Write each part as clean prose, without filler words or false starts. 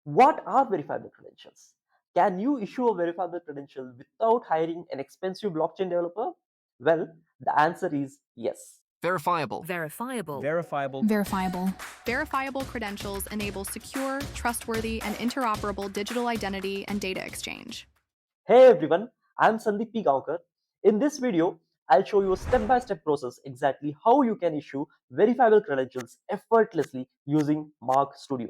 What are verifiable credentials? Can you issue a verifiable credential without hiring an expensive blockchain developer? Well, the answer is yes. Verifiable. Verifiable. Verifiable. Verifiable. Verifiable credentials enable secure, trustworthy, and interoperable digital identity and data exchange. Hey everyone, I'm Sandeep P. Gaonkar. In this video, I'll show you a step-by-step process exactly how you can issue verifiable credentials effortlessly using Mark Studio.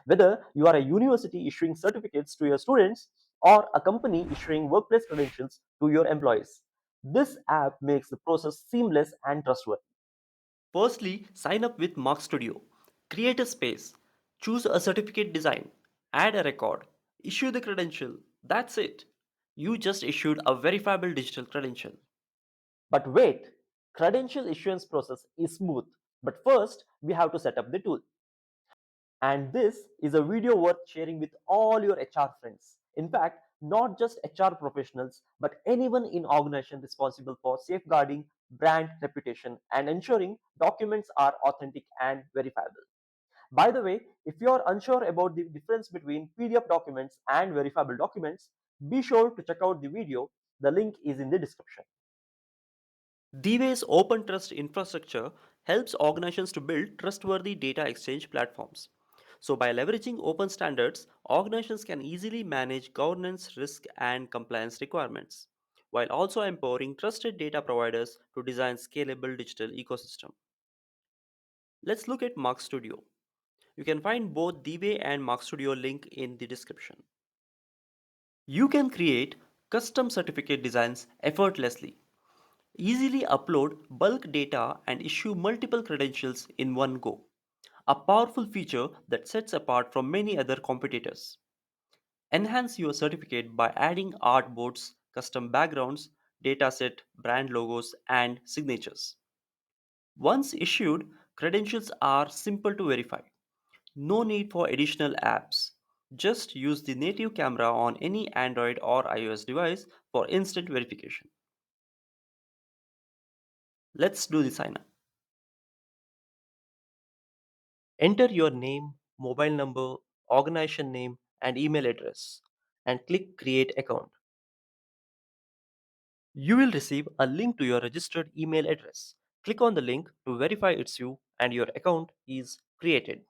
Whether you are a university issuing certificates to your students or a company issuing workplace credentials to your employees, this app makes the process seamless and trustworthy. Firstly, sign up with Mark Studio. Create a space, choose a certificate design, add a record, issue the credential. That's it. You just issued a verifiable digital credential. But wait, credential issuance process is smooth. But first, we have to set up the tool. And this is a video worth sharing with all your HR friends. In fact, not just HR professionals, but anyone in organization responsible for safeguarding brand reputation and ensuring documents are authentic and verifiable. By the way, if you are unsure about the difference between PDF documents and verifiable documents, be sure to check out the video. The link is in the description. Dhiway's open trust infrastructure helps organizations to build trustworthy data exchange platforms. So, by leveraging open standards, organizations can easily manage governance, risk, and compliance requirements, while also empowering trusted data providers to design scalable digital ecosystem. Let's look at Mark Studio. You can find both Dhiway and Mark Studio link in the description. You can create custom certificate designs effortlessly. Easily upload bulk data and issue multiple credentials in one go. A powerful feature that sets apart from many other competitors. Enhance your certificate by adding artboards, custom backgrounds, dataset, brand logos, and signatures. Once issued, credentials are simple to verify. No need for additional apps. Just use the native camera on any Android or iOS device for instant verification. Let's do the sign up. Enter your name, mobile number, organization name, and email address, and click Create Account. You will receive a link to your registered email address. Click on the link to verify it's you, and your account is created.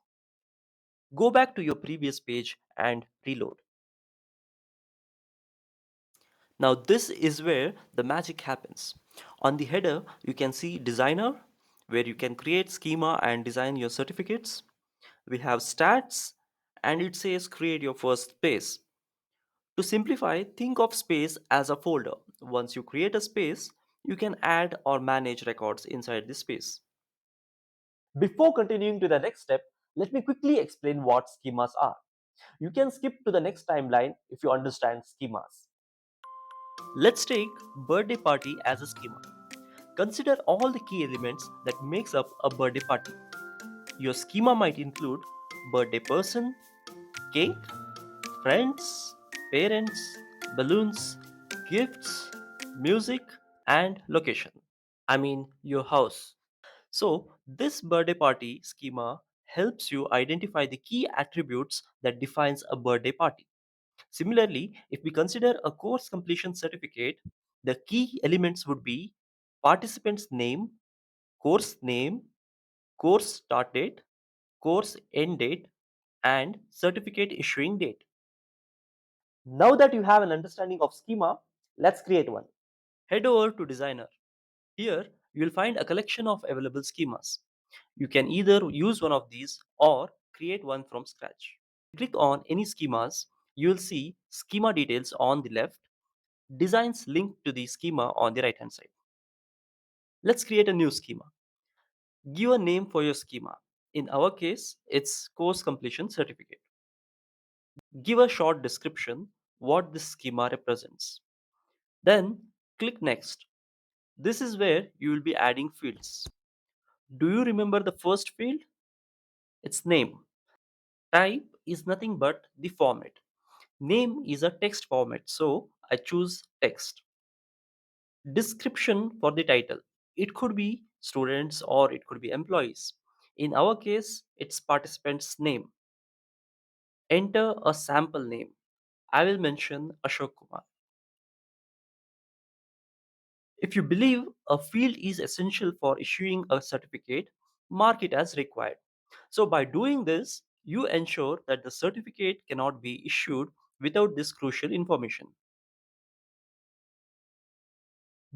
Go back to your previous page and reload. Now, this is where the magic happens. On the header, you can see Designer, where you can create schema and design your certificates. We have Stats, and it says create your first space. To simplify, think of space as a folder. Once you create a space, you can add or manage records inside the space. Before continuing to the next step, let me quickly explain what schemas are. You can skip to the next timeline if you understand schemas. Let's take birthday party as a schema. Consider all the key elements that makes up a birthday party. Your schema might include birthday person, cake, friends, parents, balloons, gifts, music, and location. I mean, your house. So, this birthday party schema helps you identify the key attributes that defines a birthday party. Similarly, if we consider a course completion certificate, the key elements would be participant's name, course start date, course end date, and certificate issuing date. Now that you have an understanding of schema, let's create one. Head over to Designer. Here, you will find a collection of available schemas. You can either use one of these or create one from scratch. Click on any schemas, you will see schema details on the left, designs linked to the schema on the right hand side. Let's create a new schema. Give a name for your schema. In our case, it's course completion certificate. Give a short description what this schema represents. Then click Next. This is where you will be adding fields. Do you remember the first field? It's name. Type is nothing but the format. Name is a text format, so I choose text. Description for the title. It could be students or it could be employees. In our case, it's participant's name. Enter a sample name. I will mention Ashok Kumar. If you believe a field is essential for issuing a certificate, mark it as required. So, by doing this, you ensure that the certificate cannot be issued without this crucial information.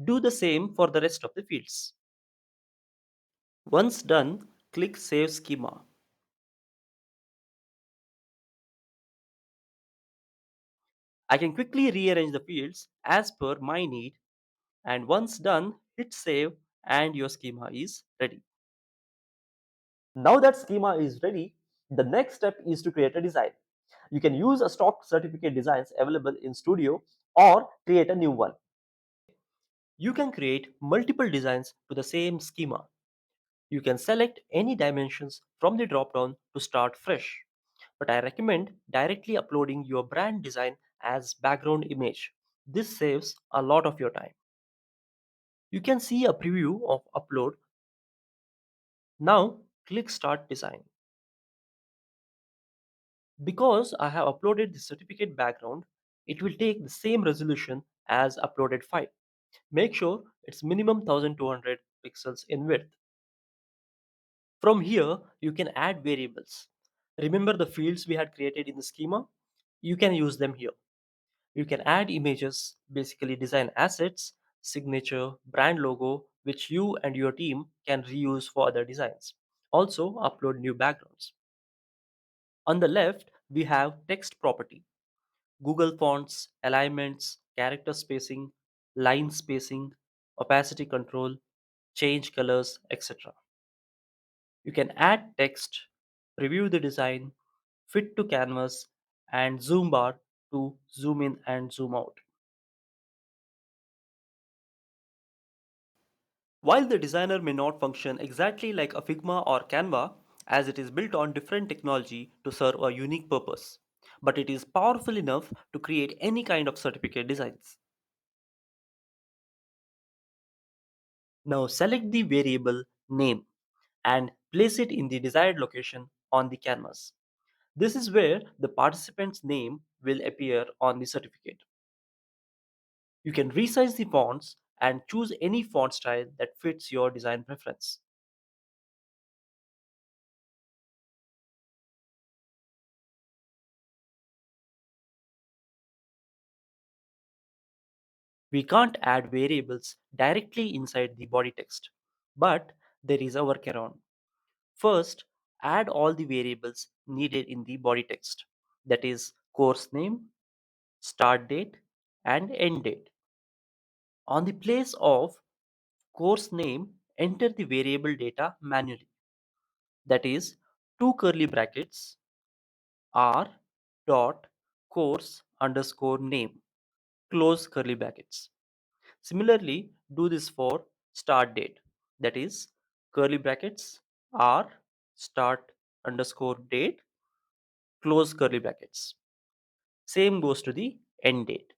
Do the same for the rest of the fields. Once done, click Save Schema. I can quickly rearrange the fields as per my need, and once done, hit Save and your schema is ready. Now that schema is ready, the next step is to create a design. You can use a stock certificate designs available in Studio or create a new one. You can create multiple designs to the same schema. You can select any dimensions from the drop-down to start fresh. But I recommend directly uploading your brand design as background image. This saves a lot of your time. You can see a preview of upload. Now click Start Design. Because I have uploaded the certificate background, it will take the same resolution as uploaded file. Make sure it's minimum 1200 pixels in width. From here, you can add variables. Remember the fields we had created in the schema? You can use them here. You can add images, basically design assets, signature, brand logo, which you and your team can reuse for other designs. Also, upload new backgrounds. On the left, we have text property, Google fonts, alignments, character spacing, line spacing, opacity control, change colors, etc. You can add text, preview the design, fit to canvas, and zoom bar to zoom in and zoom out. While the designer may not function exactly like a Figma or Canva, as it is built on different technology to serve a unique purpose, but it is powerful enough to create any kind of certificate designs. Now select the variable name and place it in the desired location on the canvas. This is where the participant's name will appear on the certificate. You can resize the fonts and choose any font style that fits your design preference. We can't add variables directly inside the body text, but there is a workaround. First, add all the variables needed in the body text, that is, course name, start date, and end date. On the place of course name, enter the variable data manually, that is, two curly brackets r dot course underscore name, close curly brackets. Similarly, do this for start date, that is, curly brackets r start underscore date, close curly brackets. Same goes to the end date.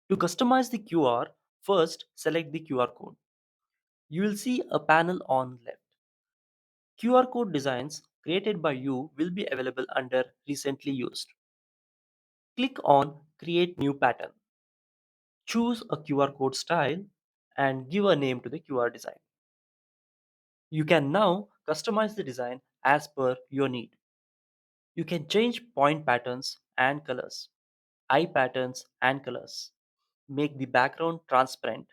To customize the QR, first select the QR code. You will see a panel on left. QR code designs created by you will be available under recently used. Click on create new pattern. Choose a QR code style and give a name to the QR design. You can now customize the design as per your need. You can change point patterns and colors, eye patterns and colors, make the background transparent,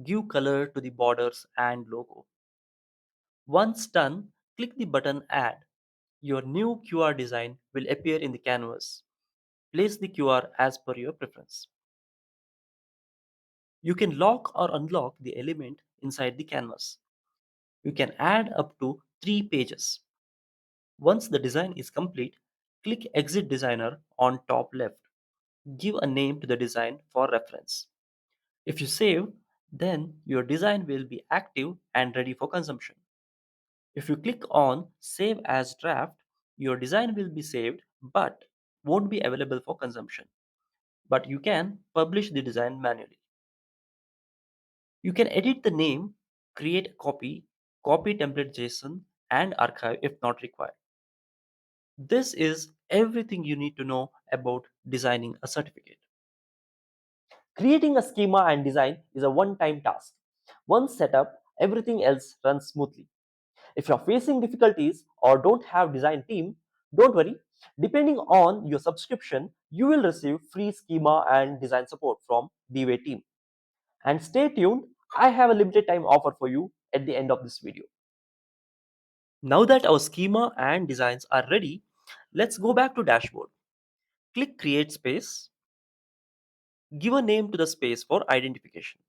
give color to the borders and logo. Once done, click the button Add. Your new QR design will appear in the canvas. Place the QR as per your preference. You can lock or unlock the element inside the canvas. You can add up to 3 pages. Once the design is complete, click Exit Designer on top left. Give a name to the design for reference. If you save, then your design will be active and ready for consumption. If you click on Save as Draft, your design will be saved but won't be available for consumption. But you can publish the design manually. You can edit the name, create a copy template JSON, and archive if not required. This is everything you need to know about designing a certificate. Creating a schema and design is a one-time task. Once set up, everything else runs smoothly. If you're facing difficulties or don't have design team, don't worry. Depending on your subscription, you will receive free schema and design support from Dhiway team. And stay tuned, I have a limited time offer for you at the end of this video. Now that our schema and designs are ready, let's go back to dashboard. Click create space, give a name to the space for identification.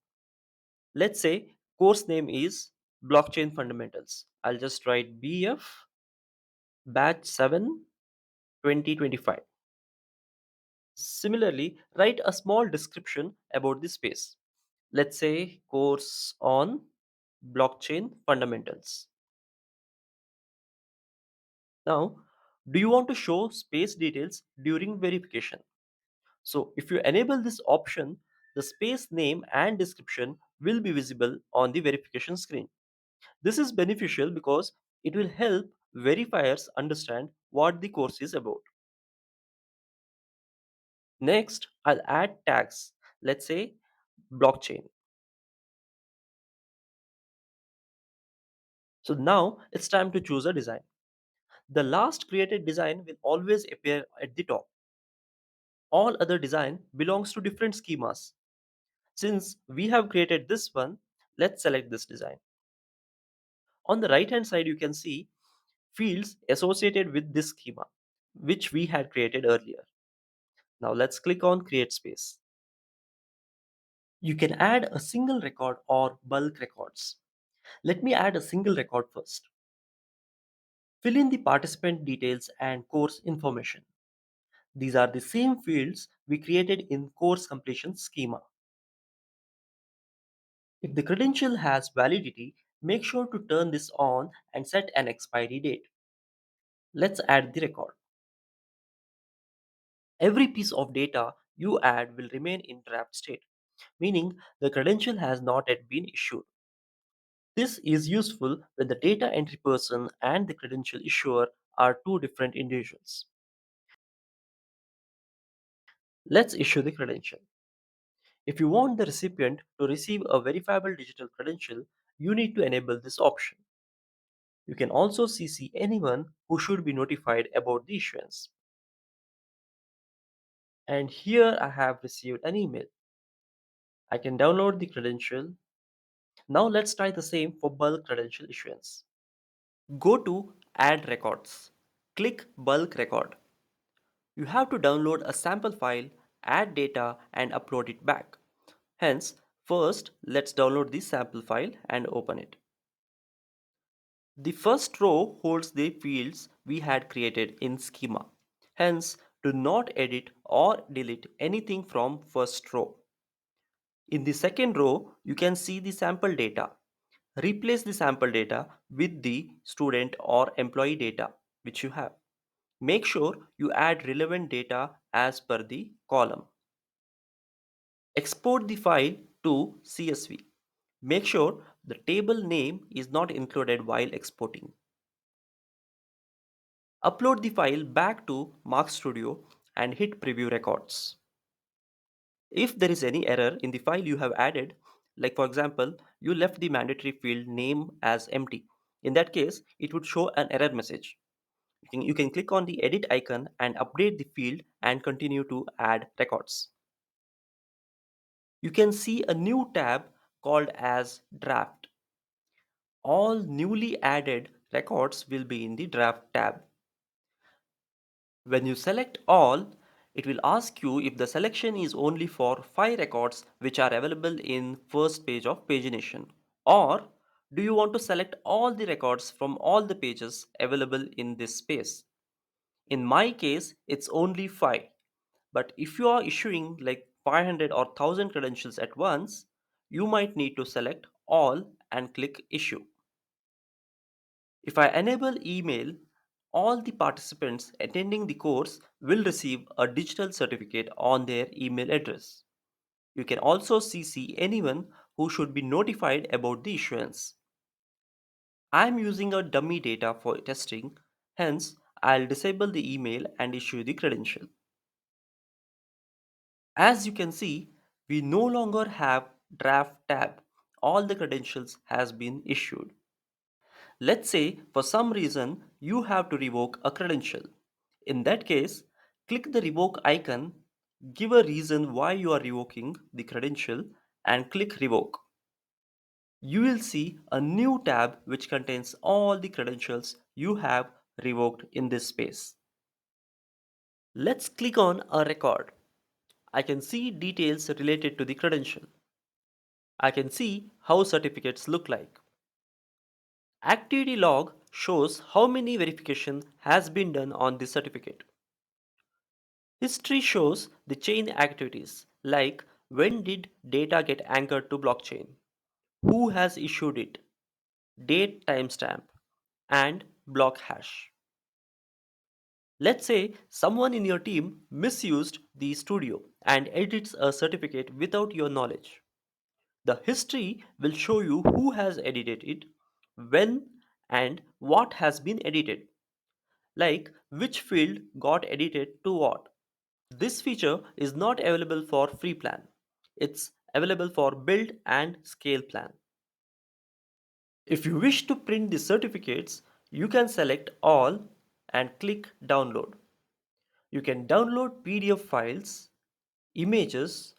Let's say course name is blockchain fundamentals. I'll just write BF batch 7 2025. Similarly, write a small description about the space. Let's say course on blockchain fundamentals. Now, do you want to show space details during verification? So, if you enable this option, the space name and description will be visible on the verification screen. This is beneficial because it will help verifiers understand what the course is about. Next, I'll add tags. Let's say blockchain. So now it's time to choose a design. The last created design will always appear at the top. All other design belongs to different schemas. Since we have created this one, let's select this design. On the right hand side, you can see fields associated with this schema, which we had created earlier. Now let's click on create space. You can add a single record or bulk records. Let me add a single record first. Fill in the participant details and course information. These are the same fields we created in course completion schema. If the credential has validity, make sure to turn this on and set an expiry date. Let's add the record. Every piece of data you add will remain in draft state, meaning the credential has not yet been issued. This is useful when the data entry person and the credential issuer are two different individuals. Let's issue the credential. If you want the recipient to receive a verifiable digital credential, you need to enable this option. You can also CC anyone who should be notified about the issuance. And here I have received an email. I can download the credential. Now let's try the same for bulk credential issuance. Go to Add Records. Click Bulk Record. You have to download a sample file, add data, and upload it back. Hence, first let's download the sample file and open it. The first row holds the fields we had created in schema. Hence, do not edit or delete anything from first row. In the second row, you can see the sample data. Replace the sample data with the student or employee data which you have. Make sure you add relevant data as per the column. Export the file to CSV. Make sure the table name is not included while exporting. Upload the file back to Mark Studio and hit Preview Records. If there is any error in the file you have added, like for example, you left the mandatory field name as empty, in that case, it would show an error message. You can click on the edit icon and update the field and continue to add records. You can see a new tab called as Draft. All newly added records will be in the Draft tab. When you select all, it will ask you if the selection is only for 5 records which are available in first page of pagination, or do you want to select all the records from all the pages available in this space. In my case, it's only 5. But if you are issuing like 500 or 1000 credentials at once, you might need to select all and click issue. If I enable email, all the participants attending the course will receive a digital certificate on their email address. You can also CC anyone who should be notified about the issuance. I am using a dummy data for testing, hence I'll disable the email and issue the credential. As you can see, we no longer have draft tab. All the credentials has been issued. Let's say for some reason you have to revoke a credential. In that case, click the revoke icon, give a reason why you are revoking the credential and click revoke. You will see a new tab which contains all the credentials you have revoked in this space. Let's click on a record. I can see details related to the credential. I can see how certificates look like. Activity log shows how many verification has been done on this certificate. History shows the chain activities like when did data get anchored to blockchain, who has issued it, date timestamp, and block hash. Let's say someone in your team misused the studio and edits a certificate without your knowledge. The history will show you who has edited it, when, and what has been edited, like which field got edited to what. This feature is not available for free plan. It's available for build and scale plan. If you wish to print the certificates, you can select all and click download. You can download PDF files, images,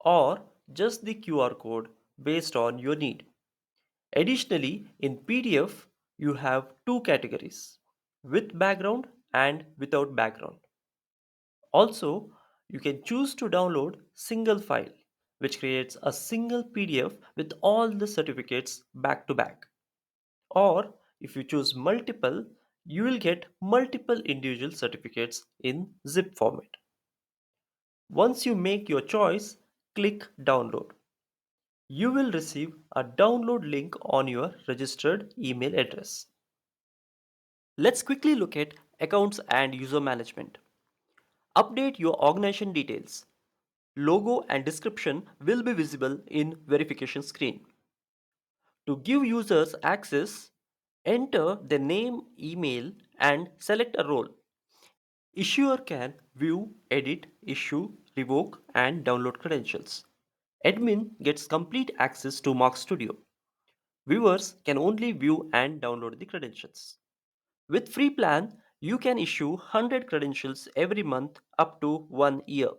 or just the QR code based on your need. Additionally, in PDF, you have two categories, with background and without background. Also, you can choose to download single file, which creates a single PDF with all the certificates back to back. Or if you choose multiple, you will get multiple individual certificates in zip format. Once you make your choice, click download. You will receive a download link on your registered email address. Let's quickly look at accounts and user management. Update your organization details. Logo and description will be visible in verification screen. To give users access, enter their name, email, and select a role. Issuer can view, edit, issue, revoke, and download credentials. Admin gets complete access to Mark Studio. Viewers can only view and download the credentials. With free plan, you can issue 100 credentials every month up to 1 year.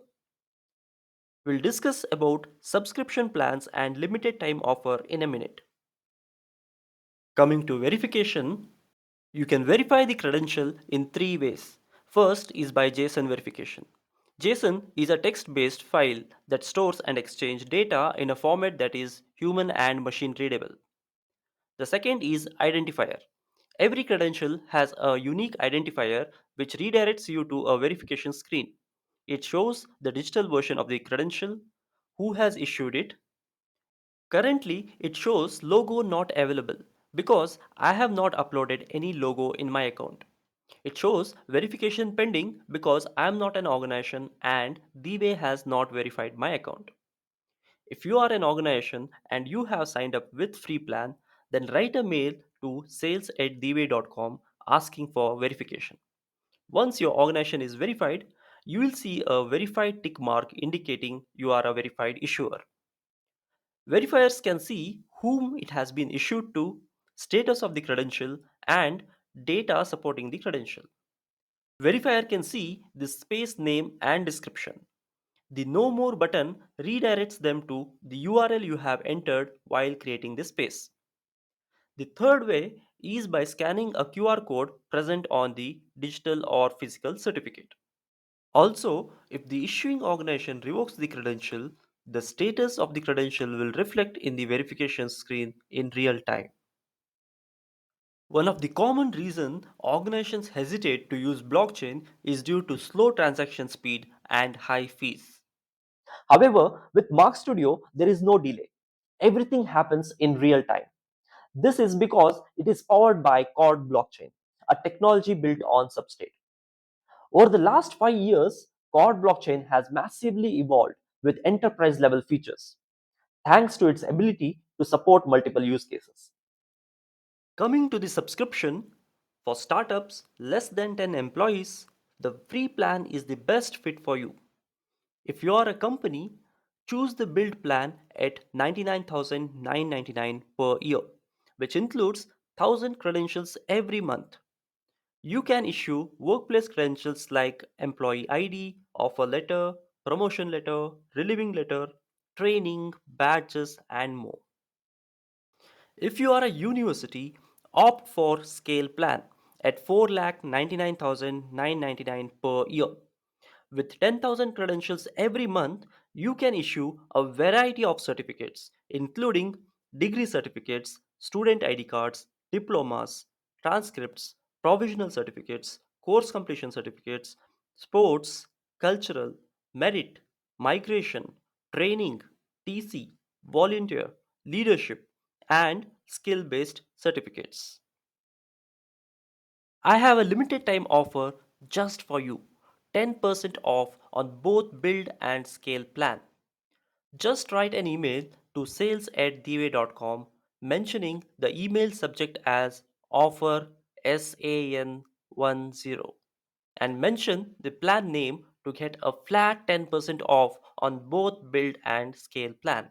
We'll discuss about subscription plans and limited time offer in a minute. Coming to verification, you can verify the credential in three ways. First is by JSON verification. JSON is a text-based file that stores and exchanges data in a format that is human and machine readable. The second is identifier. Every credential has a unique identifier which redirects you to a verification screen. It shows the digital version of the credential, who has issued it. Currently, it shows logo not available because I have not uploaded any logo in my account. It shows verification pending because I am not an organization and Dhiway has not verified my account. If you are an organization and you have signed up with free plan, then write a mail to sales@dhiway.com asking for verification. Once your organization is verified, you will see a verified tick mark indicating you are a verified issuer. Verifiers can see whom it has been issued to, status of the credential, and data supporting the credential. Verifier can see the space name and description. The No More button redirects them to the URL you have entered while creating the space. The third way is by scanning a QR code present on the digital or physical certificate. Also, if the issuing organization revokes the credential, the status of the credential will reflect in the verification screen in real time. One of the common reasons organizations hesitate to use blockchain is due to slow transaction speed and high fees. However, with Mark Studio, there is no delay. Everything happens in real time. This is because it is powered by Cord blockchain, a technology built on Substrate. Over the last 5 years, Cord blockchain has massively evolved with enterprise level features, thanks to its ability to support multiple use cases. Coming to the subscription, for startups less than 10 employees, the free plan is the best fit for you. If you are a company, choose the build plan at 99,999 per year, which includes 1000 credentials every month. You can issue workplace credentials like employee ID, offer letter, promotion letter, relieving letter, training, badges, and more. If you are a university, opt for scale plan at 4,99,999 per year. With 10,000 credentials every month, you can issue a variety of certificates, including degree certificates, student ID cards, diplomas, transcripts, provisional certificates, course completion certificates, sports, cultural, merit, migration, training, TC, volunteer, leadership, and skill based certificates. I have a limited time offer just for you, 10% off on both build and scale plan. Just write an email to sales@dhiway.com mentioning the email subject as offer SAN10 and mention the plan name to get a flat 10% off on both build and scale plan.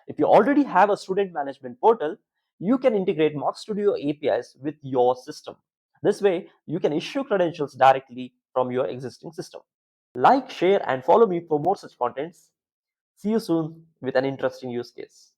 If you already have a student management portal, you can integrate Mark Studio APIs with your system. This way, you can issue credentials directly from your existing system. Like, share, and follow me for more such contents. See you soon with an interesting use case.